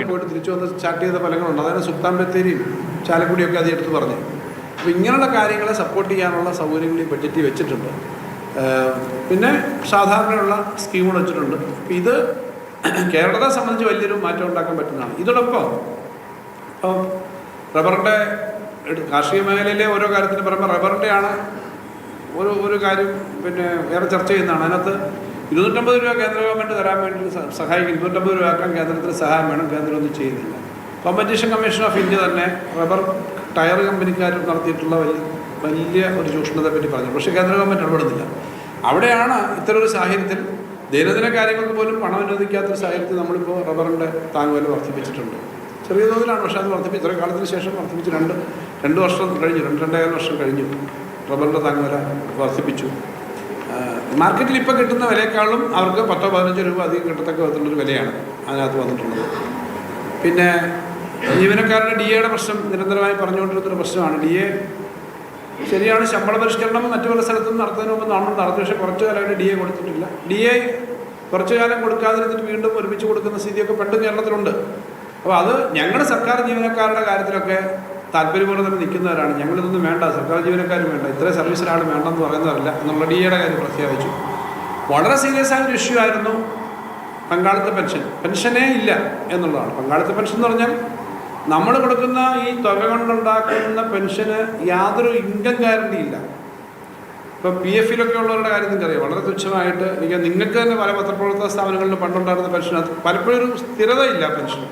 പോയിട്ട് തിരിച്ചു വന്ന് സ്റ്റാർട്ട് ചെയ്ത ഫലങ്ങളുണ്ട്. അതാണ് സുൽത്താൻ ബത്തേരിയും ചാലക്കുടിയൊക്കെ അത് എടുത്ത് പറഞ്ഞു. അപ്പോൾ ഇങ്ങനെയുള്ള കാര്യങ്ങളെ സപ്പോർട്ട് ചെയ്യാനുള്ള സൗകര്യങ്ങൾ ഈ ബഡ്ജറ്റിൽ വെച്ചിട്ടുണ്ട്. പിന്നെ സാധാരണയുള്ള സ്കീമുകൾ വെച്ചിട്ടുണ്ട്. ഇത് കേരളത്തെ സംബന്ധിച്ച് വലിയൊരു മാറ്റം ഉണ്ടാക്കാൻ പറ്റുന്നതാണ്. ഇതോടൊപ്പം ഇപ്പോൾ റബ്ബറിൻ്റെ കാർഷിക മേഖലയിലെ ഓരോ കാര്യത്തിന് പറയുമ്പോൾ റബ്ബറിൻ്റെയാണ് ഒരു കാര്യം പിന്നെ ഏറെ ചർച്ച ചെയ്യുന്നതാണ്. അതിനകത്ത് 250 രൂപ കേന്ദ്ര ഗവൺമെൻറ് തരാൻ വേണ്ടി സഹായിക്കും. 250 രൂപ ആക്കാൻ കേന്ദ്രത്തിന് സഹായം വേണം. കേന്ദ്രം ഒന്നും ചെയ്യുന്നില്ല. കോമ്പറ്റീഷൻ കമ്മീഷൻ ഓഫ് ഇന്ത്യ തന്നെ റബ്ബർ ടയർ കമ്പനിക്കാർ നടത്തിയിട്ടുള്ള വലിയ ഒരു ചൂഷണത്തെ പറ്റി പറഞ്ഞു. പക്ഷേ കേന്ദ്ര ഗവൺമെൻറ് ഇടപെടുന്നില്ല. അവിടെയാണ് ഇത്തരമൊരു സാഹചര്യത്തിൽ ദൈനംദിന കാര്യങ്ങൾക്ക് പോലും പണം അനുവദിക്കാത്തൊരു സാഹചര്യത്തിൽ നമ്മളിപ്പോൾ റബ്ബറിൻ്റെ താങ്ങുവില വർദ്ധിപ്പിച്ചിട്ടുണ്ട്. ചെറിയ തോതിലാണ്, പക്ഷേ അത് വർദ്ധിപ്പിച്ചു. ഇത്ര കാലത്തിന് ശേഷം വർദ്ധിപ്പിച്ച് രണ്ട് വർഷം കഴിഞ്ഞു, 2.5 വർഷം കഴിഞ്ഞു റബ്ബറിൻ്റെ താങ്ങുവില വർദ്ധിപ്പിച്ചു. മാർക്കറ്റിൽ ഇപ്പോൾ കിട്ടുന്ന വിലയേക്കാളും അവർക്ക് 10-15 രൂപ അധികം കിട്ടത്തക്ക വിധത്തിലുള്ളൊരു വിലയാണ് അതിനകത്ത് വന്നിട്ടുള്ളത്. പിന്നെ ജീവനക്കാരുടെ DAയുടെ പ്രശ്നം നിരന്തരമായി പറഞ്ഞുകൊണ്ടിരുന്നൊരു പ്രശ്നമാണ്. DA ശരിയാണ്, ശമ്പള പരിഷ്കരണം മറ്റു പല സ്ഥലത്തും നടത്തുന്നതിന് മുമ്പ് നമ്മൾ നടത്തി. പക്ഷേ കുറച്ചു കാലമായിട്ട് DA കൊടുത്തിട്ടില്ല. DA കുറച്ചു കാലം കൊടുക്കാതിരുന്നിട്ട് വീണ്ടും ഒരുമിച്ച് കൊടുക്കുന്ന സ്ഥിതിയൊക്കെ പണ്ടും കേരളത്തിലുണ്ട്. അപ്പോൾ അത് ഞങ്ങളുടെ സർക്കാർ ജീവനക്കാരുടെ കാര്യത്തിലൊക്കെ താല്പര്യപൂർവ്വം തന്നെ നിൽക്കുന്നവരാണ്. ഞങ്ങളിതൊന്നും വേണ്ട, സർക്കാർ ജീവനക്കാരും വേണ്ട, ഇത്രയും സർവീസ് ഒരാൾ വേണ്ടെന്ന് പറയുന്നവരല്ല എന്നുള്ള DAയുടെ കാര്യം പ്രഖ്യാപിച്ചു. വളരെ സീരിയസ് ആയൊരു ഇഷ്യൂ ആയിരുന്നു പങ്കാളിത്ത പെൻഷനേ ഇല്ല എന്നുള്ളതാണ്. പങ്കാളിത്ത പെൻഷൻ എന്ന് പറഞ്ഞാൽ നമ്മൾ കൊടുക്കുന്ന ഈ തുക കൊണ്ടുണ്ടാക്കുന്ന പെൻഷന് യാതൊരു ഇൻകം ഗ്യാരണ്ടി ഇല്ല. ഇപ്പോൾ PF-ലൊക്കെ ഉള്ളവരുടെ കാര്യം നിങ്ങൾക്കറിയാം, വളരെ തുച്ഛമായിട്ട് നിങ്ങൾക്ക് തന്നെ പല പത്രപ്രവർത്തന സ്ഥാപനങ്ങളിൽ പണ്ടുണ്ടായിരുന്ന പെൻഷൻ അത് പലപ്പോഴും ഒരു സ്ഥിരതയില്ല പെൻഷൻ.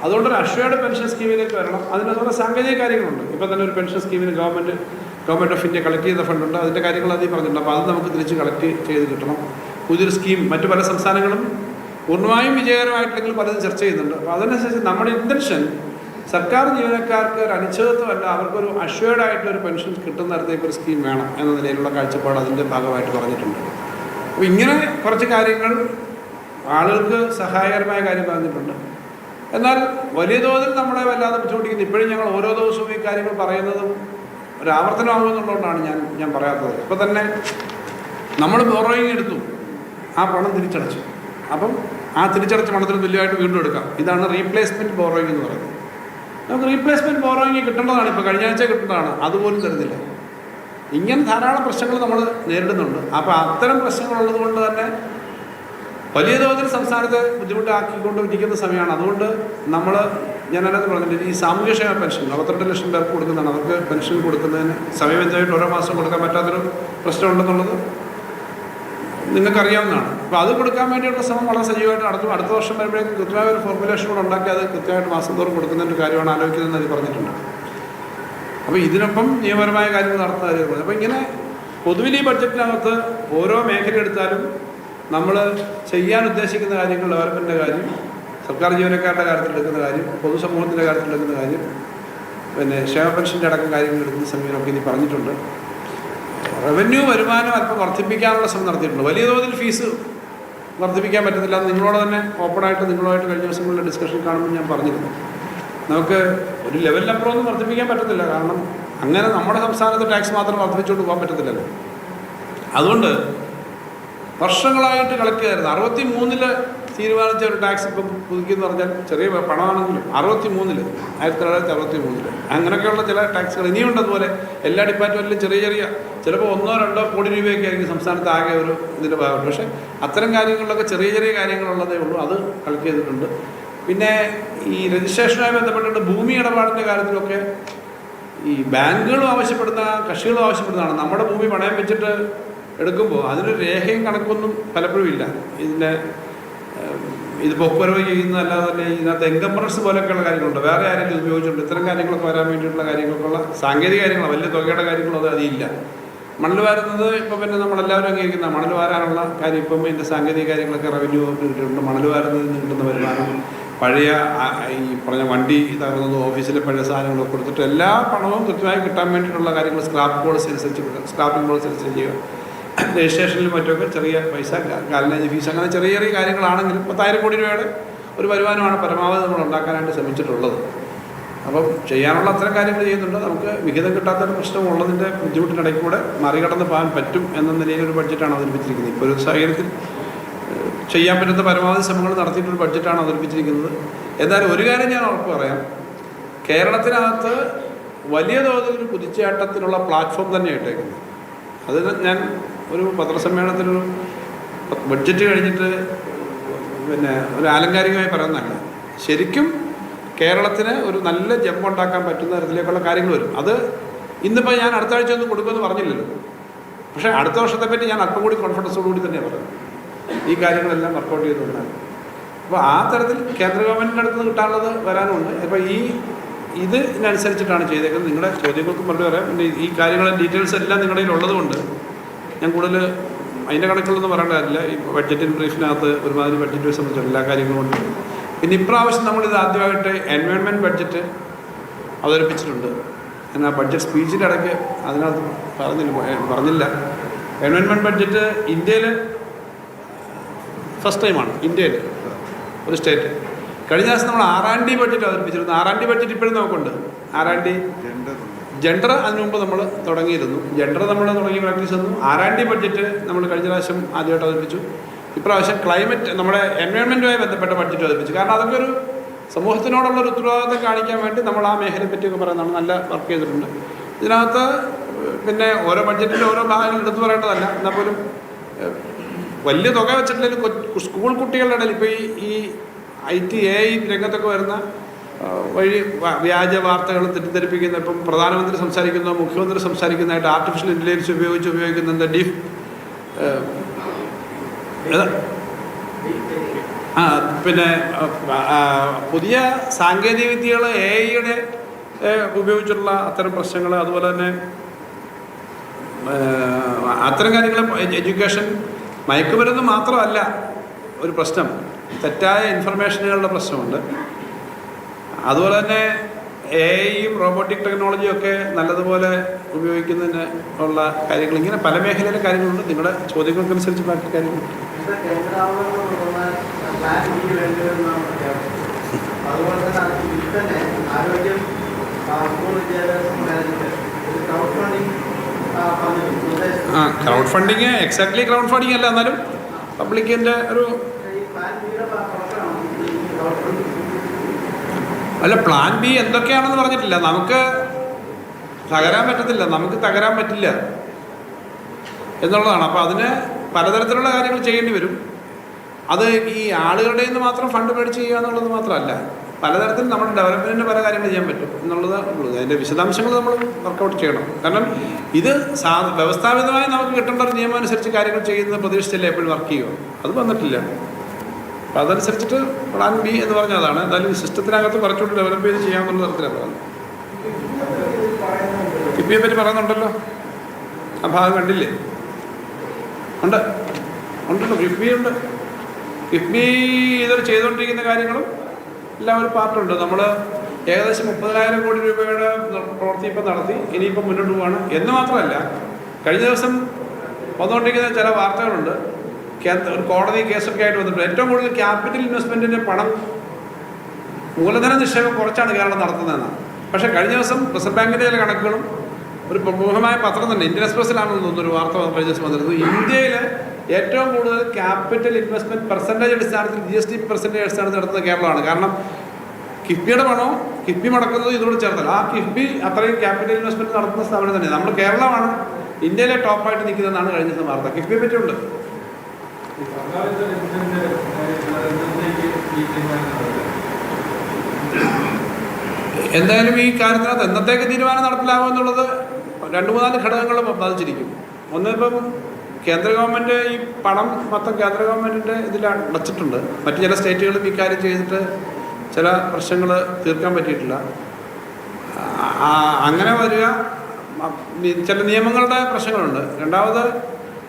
അതുകൊണ്ടൊരു അഷ്വേർഡ് പെൻഷൻ സ്കീമിലേക്ക് വരണം. അതിനുള്ള സാങ്കേതിക കാര്യങ്ങളുണ്ട്. ഇപ്പോൾ തന്നെ ഒരു പെൻഷൻ സ്കീമിന് ഗവൺമെൻറ് ഓഫ് ഇന്ത്യ കളക്ട് ചെയ്ത ഫണ്ടുണ്ട്. അതിൻ്റെ കാര്യങ്ങൾ അതിൽ പറഞ്ഞിട്ടുണ്ട്. അപ്പോൾ അത് നമുക്ക് തിരിച്ച് കളക്ട് ചെയ്ത് കിട്ടണം. പുതിയൊരു സ്കീം മറ്റു പല സംസ്ഥാനങ്ങളും പൂർണ്ണമായും വിജയകരമായിട്ടില്ലെങ്കിൽ പലതും ചർച്ച ചെയ്യുന്നുണ്ട്. അപ്പോൾ അതിനനുസരിച്ച് നമ്മുടെ ഇൻറ്റൻഷൻ സർക്കാർ ജീവനക്കാർക്ക് ഒരു അനിശ്ചിതത്വമല്ല, അവർക്കൊരു അഷ്വേർഡ് ആയിട്ടൊരു പെൻഷൻ കിട്ടുന്ന തരത്തേക്ക് ഒരു സ്കീം വേണം എന്ന നിലയിലുള്ള കാഴ്ചപ്പാട് അതിൻ്റെ ഭാഗമായിട്ട് പറഞ്ഞിട്ടുണ്ട്. അപ്പോൾ ഇങ്ങനെ കുറച്ച് കാര്യങ്ങൾ ആളുകൾക്ക് സഹായകരമായ കാര്യം പറഞ്ഞിട്ടുണ്ട്. എന്നാൽ വലിയ തോതിൽ നമ്മളെ വല്ലാതെ ബുദ്ധിമുട്ടിക്കുന്നത് ഇപ്പോഴും ഞങ്ങൾ ഓരോ ദിവസവും ഈ കാര്യങ്ങൾ പറയുന്നതും ഒരു ആവർത്തനമാകുമെന്നുള്ളതുകൊണ്ടാണ് ഞാൻ പറയാത്തത്. ഇപ്പോൾ തന്നെ നമ്മൾ ബോറോയിങ് എടുത്തു, ആ പണം തിരിച്ചടച്ചു. അപ്പം ആ തിരിച്ചടച്ച പണത്തിന് തുല്യമായിട്ട് വീണ്ടും എടുക്കാം. ഇതാണ് റീപ്ലേസ്മെൻറ്റ് ബോറോയിങ് എന്ന് പറയുന്നത്. നമുക്ക് റീപ്ലേസ്മെൻറ്റ് ബോറോയിങ് കിട്ടേണ്ടതാണ്. ഇപ്പോൾ കഴിഞ്ഞ ആഴ്ച കിട്ടേണ്ടതാണ്, അതുപോലും തരുന്നില്ല. ഇങ്ങനെ ധാരാളം പ്രശ്നങ്ങൾ നമ്മൾ നേരിടുന്നുണ്ട്. അപ്പോൾ അത്തരം പ്രശ്നങ്ങളുള്ളത് കൊണ്ട് തന്നെ വലിയ തോതിൽ സംസ്ഥാനത്തെ ബുദ്ധിമുട്ടാക്കിക്കൊണ്ടിരിക്കുന്ന സമയമാണ്. അതുകൊണ്ട് ഞാനതിനകത്ത് പറഞ്ഞിട്ടുണ്ട്, ഈ സാമൂഹ്യക്ഷേമ പെൻഷൻ 62 ലക്ഷം പേർക്ക് കൊടുക്കുന്നതാണ്. അവർക്ക് പെൻഷൻ കൊടുക്കുന്നതിന് സമയബന്ധിതമായിട്ട് ഓരോ മാസം കൊടുക്കാൻ പറ്റാത്തൊരു പ്രശ്നമുണ്ടെന്നുള്ളത് നിങ്ങൾക്കറിയാവുന്നതാണ്. അപ്പോൾ അത് കൊടുക്കാൻ വേണ്ടിയുള്ള ശ്രമം വളരെ സജീവമായിട്ട് നടത്തും. അടുത്ത വർഷം വരുമ്പോഴേക്കും കൃത്യമായ ഒരു ഫോർമുലേഷൻ കൂടെ ഉണ്ടാക്കി അത് കൃത്യമായിട്ട് മാസം തോറും കൊടുക്കുന്നതിൻ്റെ കാര്യമാണ് ആലോചിക്കുന്നതെന്ന് അത് പറഞ്ഞിട്ടുണ്ട്. അപ്പോൾ ഇതിനൊപ്പം നിയമപരമായ കാര്യങ്ങൾ നടത്തുന്ന കാര്യങ്ങൾ. അപ്പോൾ ഇങ്ങനെ പൊതുവിൽ ഈ ബഡ്ജറ്റിനകത്ത് ഓരോ മേഖല എടുത്താലും നമ്മൾ ചെയ്യാൻ ഉദ്ദേശിക്കുന്ന കാര്യങ്ങൾ, ഡെവലപ്മെൻറ്റിൻ്റെ കാര്യം, സർക്കാർ ജീവനക്കാരുടെ കാര്യത്തിൽ എടുക്കുന്ന കാര്യം, പൊതുസമൂഹത്തിൻ്റെ കാര്യത്തിൽ എടുക്കുന്ന കാര്യം, പിന്നെ ക്ഷേമ പെൻഷൻ്റെ അടക്കം കാര്യങ്ങൾ എടുക്കുന്ന സമയമൊക്കെ ഇനി പറഞ്ഞിട്ടുണ്ട്. റവന്യൂ വരുമാനം അല്പം വർദ്ധിപ്പിക്കാനുള്ള ശ്രമം നടത്തിയിട്ടുണ്ട്. വലിയ തോതിൽ ഫീസ് വർദ്ധിപ്പിക്കാൻ പറ്റത്തില്ല. നിങ്ങളോട് തന്നെ ഓപ്പണായിട്ട് നിങ്ങളുമായിട്ട് കഴിഞ്ഞ ദിവസങ്ങളിലെ ഡിസ്കഷൻ കാണുമ്പോൾ ഞാൻ പറഞ്ഞിരുന്നു, നമുക്ക് ഒരു ലെവലിനപ്പുറമൊന്നും വർദ്ധിപ്പിക്കാൻ പറ്റത്തില്ല. കാരണം അങ്ങനെ നമ്മുടെ സംസ്ഥാനത്ത് ടാക്സ് മാത്രം വർദ്ധിപ്പിച്ചുകൊണ്ട് പോകാൻ പറ്റത്തില്ലല്ലോ. അതുകൊണ്ട് വർഷങ്ങളായിട്ട് കളക്ട് ചെയ്തായിരുന്നു. 63-ൽ തീരുമാനിച്ച ഒരു ടാക്സ് ഇപ്പം പുതുക്കിയെന്ന് പറഞ്ഞാൽ ചെറിയ പണമാണെങ്കിലും 1963 അങ്ങനെയൊക്കെയുള്ള ചില ടാക്സുകൾ ഇനിയുണ്ട്. അതുപോലെ എല്ലാ ഡിപ്പാർട്ട്മെൻറ്റിലും ചെറിയ ചിലപ്പോൾ 1-2 കോടി രൂപയൊക്കെ ആയിരിക്കും സംസ്ഥാനത്ത് ആകെ ഒരു ഇതിൻ്റെ ഭാഗമുണ്ട്. പക്ഷേ അത്തരം കാര്യങ്ങളിലൊക്കെ ചെറിയ കാര്യങ്ങളുള്ളതേ ഉള്ളൂ. അത് കളക്ട് ചെയ്തിട്ടുണ്ട്. പിന്നെ ഈ രജിസ്ട്രേഷനുമായി ബന്ധപ്പെട്ടിട്ട് ഭൂമി ഇടപാടിൻ്റെ കാര്യത്തിലൊക്കെ ഈ ബാങ്കുകളും കക്ഷികളും ആവശ്യപ്പെടുന്നതാണ്. നമ്മുടെ ഭൂമി പണയം വെച്ചിട്ട് എടുക്കുമ്പോൾ അതിനൊരു രേഖയും കണക്കൊന്നും പലപ്പോഴും ഇല്ല. ഇത് പൊക്കുവരവ് ചെയ്യുന്നതല്ലാതെ തന്നെ ഇതിനകത്ത് എൻകംബറൻസ് പോലെയൊക്കെയുള്ള കാര്യങ്ങളുണ്ട്. വേറെ ആരെങ്കിലും ഉപയോഗിച്ചിട്ടുണ്ട്. ഇത്തരം കാര്യങ്ങളൊക്കെ വരാൻ വേണ്ടിയിട്ടുള്ള കാര്യങ്ങൾക്കുള്ള സാങ്കേതിക കാര്യങ്ങൾ, വലിയ തുകയുടെ കാര്യങ്ങളും അതില്ല. മണൽ വാരുന്നത് ഇപ്പോൾ പിന്നെ നമ്മളെല്ലാവരും അംഗീകരിക്കുന്ന മണൽ വാരാനുള്ള കാര്യം ഇപ്പം ഇതിൻ്റെ സാങ്കേതിക കാര്യങ്ങളൊക്കെ റവന്യൂ കിട്ടിയിട്ടുണ്ട്. മണൽ വാരുന്നതിൽ നിന്ന് കിട്ടുന്ന വരുമാനം, പഴയ ഈ പറഞ്ഞ വണ്ടി തകർന്നത്, ഓഫീസിലെ പഴയ സാധനങ്ങളൊക്കെ കൊടുത്തിട്ട് എല്ലാ പണവും കൃത്യമായി കിട്ടാൻ വേണ്ടിയിട്ടുള്ള കാര്യങ്ങൾ സ്ക്രാപ്പിംഗ് പോളിസി അനുസരിച്ച് ചെയ്യുക. രജിസ്ട്രേഷനിലും മറ്റൊക്കെ ചെറിയ പൈസ, കാലിനേജ് ഫീസ്, അങ്ങനെ ചെറിയ കാര്യങ്ങളാണെങ്കിലും 10,000 കോടി രൂപയുടെ ഒരു വരുമാനമാണ് പരമാവധി നമ്മൾ ഉണ്ടാക്കാനായിട്ട് ശ്രമിച്ചിട്ടുള്ളത്. അപ്പം ചെയ്യാനുള്ള അത്തരം കാര്യങ്ങൾ ചെയ്യുന്നുണ്ട്. നമുക്ക് വിഹിതം കിട്ടാത്തൊരു പ്രശ്നമുള്ളതിൻ്റെ ബുദ്ധിമുട്ടിനിടയ്ക്ക് കൂടെ മറികടന്ന് പോകാൻ പറ്റും എന്ന നിലയിലൊരു ബഡ്ജറ്റാണ് അവതരിപ്പിച്ചിരിക്കുന്നത്. ഇപ്പോൾ ഒരു സാഹചര്യത്തിൽ ചെയ്യാൻ പറ്റുന്ന പരമാവധി ശ്രമങ്ങൾ നടത്തിയിട്ടൊരു ബഡ്ജറ്റാണ് അവതരിപ്പിച്ചിരിക്കുന്നത്. എന്തായാലും ഒരു കാര്യം ഞാൻ ഉറപ്പ് പറയാം, കേരളത്തിനകത്ത് വലിയ തോതിൽ ഒരു കുതിച്ചുചാട്ടത്തിനുള്ള പ്ലാറ്റ്ഫോം തന്നെ ഇട്ടേക്കുന്നത്. അത് ഞാൻ ഒരു പത്രസമ്മേളനത്തിലൊരു ബഡ്ജറ്റ് കഴിഞ്ഞിട്ട് ഒരു ആലങ്കാരികമായി പറയുന്നതല്ല. ശരിക്കും കേരളത്തിന് ഒരു നല്ല ജമ്പ് ഉണ്ടാക്കാൻ പറ്റുന്ന തരത്തിലേക്കുള്ള കാര്യങ്ങൾ വരും. അത് ഇന്നിപ്പോൾ ഞാൻ അടുത്ത ആഴ്ച ഒന്നും കൊടുക്കുമെന്ന് പറഞ്ഞില്ലല്ലോ, പക്ഷേ അടുത്ത വർഷത്തെപ്പറ്റി ഞാൻ അല്പം കൂടി കോൺഫിഡൻസോടുകൂടി തന്നെയാണ് പറയുന്നത്. ഈ കാര്യങ്ങളെല്ലാം വർക്കൗട്ട് ചെയ്തുകൊണ്ടാണ്. അപ്പോൾ ആ തരത്തിൽ കേന്ദ്ര ഗവൺമെൻറ്റിൻ്റെ അടുത്ത് നിന്ന് കിട്ടാനുള്ളത് വരാനുണ്ട്. അപ്പോൾ ഇതിനനുസരിച്ചിട്ടാണ് ചെയ്തേക്കുന്നത്. നിങ്ങളുടെ ചോദ്യങ്ങൾക്കും മറുപടി പറയാം. പിന്നെ ഈ കാര്യങ്ങളുടെ ഡീറ്റെയിൽസ് എല്ലാം നിങ്ങളുടെ കയ്യിൽ ഉള്ളതുകൊണ്ട് ഞാൻ കൂടുതൽ അതിൻ്റെ കണക്കുകളൊന്നും പറയേണ്ട കാര്യമില്ല. ഈ ബഡ്ജറ്റ് ബ്രീഫിനകത്ത് ഒരുമാതിരി ബഡ്ജറ്റ് സംബന്ധിച്ചുള്ള എല്ലാ കാര്യങ്ങളും ഉണ്ട്. പിന്നെ ഇപ്രാവശ്യം നമ്മളിത് ആദ്യമായിട്ട് എൻവയോൺമെൻറ്റ് ബഡ്ജറ്റ് അവതരിപ്പിച്ചിട്ടുണ്ട്. ഞാൻ ആ ബഡ്ജറ്റ് സ്പീച്ചിൻ്റെ ഇടയ്ക്ക് അതിനകത്ത് പറഞ്ഞില്ല. എൻവയോൺമെൻറ്റ് ബഡ്ജറ്റ് ഇന്ത്യയിൽ ഫസ്റ്റ് ടൈമാണ്, ഇന്ത്യയിൽ ഒരു സ്റ്റേറ്റ്. കഴിഞ്ഞ ദിവസം നമ്മൾ R&D ബഡ്ജറ്റ് അവതരിപ്പിച്ചിരുന്നു. R&D ബഡ്ജറ്റ് ഇപ്പോഴും നമുക്കുണ്ട്. R&D ജെൻഡർ അതിന് മുമ്പ് നമ്മൾ തുടങ്ങിയിരുന്നു. ജെൻഡർ നമ്മൾ തുടങ്ങിയ പ്രാക്ടീസ് തന്നു. R&D ബഡ്ജറ്റ് നമ്മൾ കഴിഞ്ഞ പ്രാവശ്യം ആദ്യമായിട്ട് അവതരിപ്പിച്ചു. ഇപ്രാവശ്യം ക്ലൈമറ്റ്, നമ്മുടെ എൻവയോൺമെൻറ്റുമായി ബന്ധപ്പെട്ട ബഡ്ജറ്റ് അവതരിപ്പിച്ചു. കാരണം അതൊക്കെ ഒരു സമൂഹത്തിനോടുള്ളൊരു ഉത്തരവാദിത്തം കാണിക്കാൻ വേണ്ടി നമ്മൾ ആ മേഖലയെ പറ്റിയൊക്കെ പറയുന്നതാണ്. നല്ല വർക്ക് ചെയ്തിട്ടുണ്ട് ഇതിനകത്ത്. പിന്നെ ഓരോ ബഡ്ജറ്റിൻ്റെ ഓരോ ഭാഗങ്ങൾ എടുത്തു പറയേണ്ടതല്ല, എന്നാൽ പോലും വലിയ തുക വെച്ചിട്ടുണ്ടെങ്കിൽ സ്കൂൾ കുട്ടികളുടെ ഇടയിൽ ഇപ്പോൾ ഈ IT AI രംഗത്തൊക്കെ വരുന്ന വഴി വ്യാജ വാർത്തകൾ തെറ്റിദ്ധരിപ്പിക്കുന്ന, ഇപ്പം പ്രധാനമന്ത്രി സംസാരിക്കുന്ന, മുഖ്യമന്ത്രി സംസാരിക്കുന്നതായിട്ട് ആർട്ടിഫിഷ്യൽ ഇൻ്റലിജൻസ് ഉപയോഗിക്കുന്നുണ്ട്. പിന്നെ പുതിയ സാങ്കേതിക വിദ്യകൾ AI-യുടെ ഉപയോഗിച്ചുള്ള അത്തരം പ്രശ്നങ്ങൾ, അതുപോലെ തന്നെ അത്തരം കാര്യങ്ങൾ, എഡ്യൂക്കേഷൻ, മയക്കുമരുന്ന് മാത്രമല്ല ഒരു പ്രശ്നം, തെറ്റായ ഇൻഫർമേഷനുകളുടെ പ്രശ്നമുണ്ട്. അതുപോലെ തന്നെ AI-യും റോബോട്ടിക് ടെക്നോളജിയും ഒക്കെ നല്ലതുപോലെ ഉപയോഗിക്കുന്നതിന് ഉള്ള കാര്യങ്ങൾ, ഇങ്ങനെ പല മേഖലയിലെ കാര്യങ്ങളുണ്ട്. നിങ്ങളുടെ ചോദ്യങ്ങൾക്കനുസരിച്ച് ബാക്കി കാര്യങ്ങളുണ്ട്. Crowd funding exactly crowd funding അല്ല, എന്നാലും പബ്ലിക്കിൻ്റെ ഒരു അല്ല, പ്ലാൻ ബി എന്തൊക്കെയാണെന്ന് പറഞ്ഞിട്ടില്ല. നമുക്ക് തകരാൻ പറ്റില്ല എന്നുള്ളതാണ്. അപ്പോൾ അതിന് പലതരത്തിലുള്ള കാര്യങ്ങൾ ചെയ്യേണ്ടി വരും. അത് ഈ ആളുകളുടെ നിന്ന് മാത്രം ഫണ്ട് മേടിച്ച് ചെയ്യുക എന്നുള്ളത് മാത്രമല്ല, പലതരത്തിൽ നമ്മുടെ ഡെവലപ്മെൻറ്റിന് പല കാര്യങ്ങൾ ചെയ്യാൻ പറ്റും എന്നുള്ളത് ഉള്ളത്. അതിൻ്റെ വിശദാംശങ്ങൾ നമ്മൾ വർക്കൗട്ട് ചെയ്യണം. കാരണം ഇത് വ്യവസ്ഥാപിതമായി നമുക്ക് കിട്ടേണ്ട ഒരു നിയമം അനുസരിച്ച് കാര്യങ്ങൾ ചെയ്യുന്നത് പ്രതീക്ഷിച്ചല്ലേ എപ്പോഴും വർക്ക് ചെയ്യുക. അത് വന്നിട്ടില്ല. അപ്പോൾ അതനുസരിച്ചിട്ട് പ്ലാൻ ബി എന്ന് പറഞ്ഞാൽ അതാണ്. എന്തായാലും ഈ സിസ്റ്റത്തിനകത്ത് കുറച്ചുകൂടി ഡെവലപ്പ് ചെയ്ത് ചെയ്യാമെന്നുള്ള തരത്തിലാണ് പറയുന്നത്. കിഫ്ബിയെ പറ്റി പറയുന്നുണ്ടല്ലോ, ആ ഭാഗം കണ്ടില്ലേ? ഉണ്ടല്ലോ, കിഫ്ബിയുണ്ട്. കിഫ്ബി ഇതൊരു ചെയ്തുകൊണ്ടിരിക്കുന്ന കാര്യങ്ങളും എല്ലാം ഒരു പാർട്ടുണ്ട്. നമ്മൾ ഏകദേശം 30,000 കോടി രൂപയുടെ പ്രവൃത്തി ഇപ്പം നടത്തി, ഇനിയിപ്പം മുന്നോട്ട് പോവാണ് എന്ന് മാത്രമല്ല, കഴിഞ്ഞ ദിവസം വന്നുകൊണ്ടിരിക്കുന്ന ചില വാർത്തകളുണ്ട്. ഒരു കോടതി കേസൊക്കെ ആയിട്ട് വന്നിട്ടുണ്ട്. ഏറ്റവും കൂടുതൽ ക്യാപിറ്റൽ ഇൻവെസ്റ്റ്മെൻറ്റിൻ്റെ പണം, മൂലധന നിക്ഷേപം കുറച്ചാണ് കേരളം നടത്തുന്നതെന്നാണ്. പക്ഷേ കഴിഞ്ഞ ദിവസം റിസർവ് ബാങ്കിൻ്റെ ചില കണക്കുകളും ഒരു പ്രമുഖമായ പത്രം തന്നെ, ഇന്ത്യൻ എക്സ്പ്രസ്സിലാണെന്ന് തോന്നുന്നു, ഒരു വാർത്ത കഴിഞ്ഞ ദിവസം വന്നിരുന്നു. ഇന്ത്യയിൽ ഏറ്റവും കൂടുതൽ ക്യാപിറ്റൽ ഇൻവെസ്റ്റ്മെൻറ്റ് പെർസെൻറ്റേജ് അടിസ്ഥാനത്തിൽ GST പെർസെൻറ്റേജ് അടിസ്ഥാനത്തിൽ നടത്തുന്നത് കേരളമാണ്. കാരണം കിഫ്ബിയുടെ പണവും കിഫ്ബി മടക്കുന്നത് ഇതോട് ചേർത്തല്ല. ആ കിഫ്ബി അത്രയും ക്യാപിറ്റൽ ഇൻവെസ്റ്റ്മെൻറ്റ് നടത്തുന്ന സ്ഥാപനം തന്നെ. നമ്മൾ കേരളമാണ് ഇന്ത്യയിലെ ടോപ്പായിട്ട് നിൽക്കുന്നതെന്നാണ് കഴിഞ്ഞ ദിവസം വാർത്ത. കിഫ്ബിയെ പറ്റിയുണ്ട്. എന്തായാലും ഈ കാര്യത്തിനകത്ത് എന്നത്തേക്ക് തീരുമാനം നടപ്പിലാകും എന്നുള്ളത് 2-3 ഘടകങ്ങൾ ബാധിച്ചിരിക്കും. ഒന്ന്, ഇപ്പം കേന്ദ്ര ഗവൺമെൻറ് ഈ പണം മൊത്തം കേന്ദ്ര ഗവൺമെൻറ്റിൻ്റെ ഇതിൽ അടച്ചിട്ടുണ്ട്. മറ്റു ചില സ്റ്റേറ്റുകളും ഈ കാര്യം ചെയ്തിട്ട് ചില പ്രശ്നങ്ങൾ തീർക്കാൻ പറ്റിയിട്ടില്ല. അങ്ങനെ വരിക, ചില നിയമങ്ങളുടെ പ്രശ്നങ്ങളുണ്ട്. രണ്ടാമത്,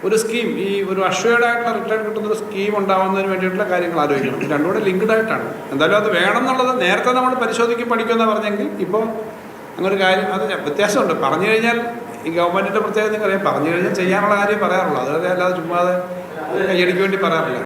ഒരു സ്കീം, ഈ ഒരു അഷ്വേർഡ് ആയിട്ടുള്ള റിട്ടേൺ കിട്ടുന്നൊരു സ്കീം ഉണ്ടാകുന്നതിന് വേണ്ടിയിട്ടുള്ള കാര്യങ്ങൾ ആലോചിക്കണം. ഇത് രണ്ടും കൂടെ ലിങ്ക്ഡ് ആയിട്ടാണ്. എന്തായാലും അത് വേണം എന്നുള്ളത് നേരത്തെ നമ്മൾ പരിശോധിക്കും പഠിക്കുമെന്നാണ് പറഞ്ഞെങ്കിൽ ഇപ്പോൾ അങ്ങനൊരു കാര്യം, അത് വ്യത്യാസമുണ്ട്. പറഞ്ഞു കഴിഞ്ഞാൽ ഈ ഗവൺമെൻറ്റിൻ്റെ പ്രത്യേകത നിങ്ങൾക്കറിയാം, പറഞ്ഞു കഴിഞ്ഞാൽ ചെയ്യാനുള്ള കാര്യം പറയാറുള്ളൂ. അതായത് അല്ലാതെ ചുമ്മാതെ കയ്യടിക്ക് വേണ്ടി പറയാറില്ല.